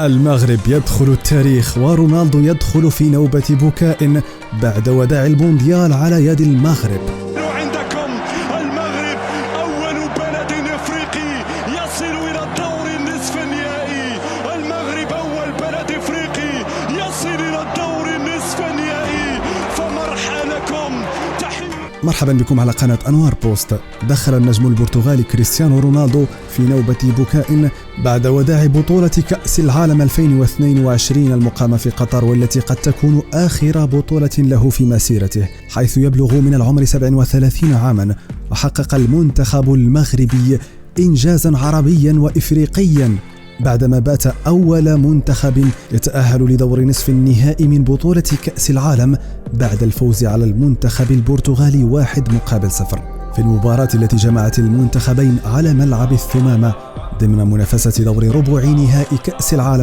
المغرب يدخل التاريخ ورونالدو يدخل في نوبة بكاء بعد وداع المونديال على يد المغرب. عندكم المغرب أول بلد أفريقي يصل إلى الدور النصف النهائي. المغرب أول بلد أفريقي يصل إلى الدور النصف النهائي، فمرحبا لكم. مرحبا بكم على قناة أنوار بوست. دخل النجم البرتغالي كريستيانو رونالدو في نوبة بكاء بعد وداع بطولة كأس العالم 2022 المقامة في قطر، والتي قد تكون آخر بطولة له في مسيرته، حيث يبلغ من العمر 37 عاما. وحقق المنتخب المغربي إنجازا عربيا وإفريقيا بعدما بات أول منتخب يتأهل لدور نصف النهائي من بطولة كأس العالم بعد الفوز على المنتخب البرتغالي 1-0 في المباراة التي جمعت المنتخبين على ملعب الثمامة ضمن منافسة دور ربع نهائي كأس العالم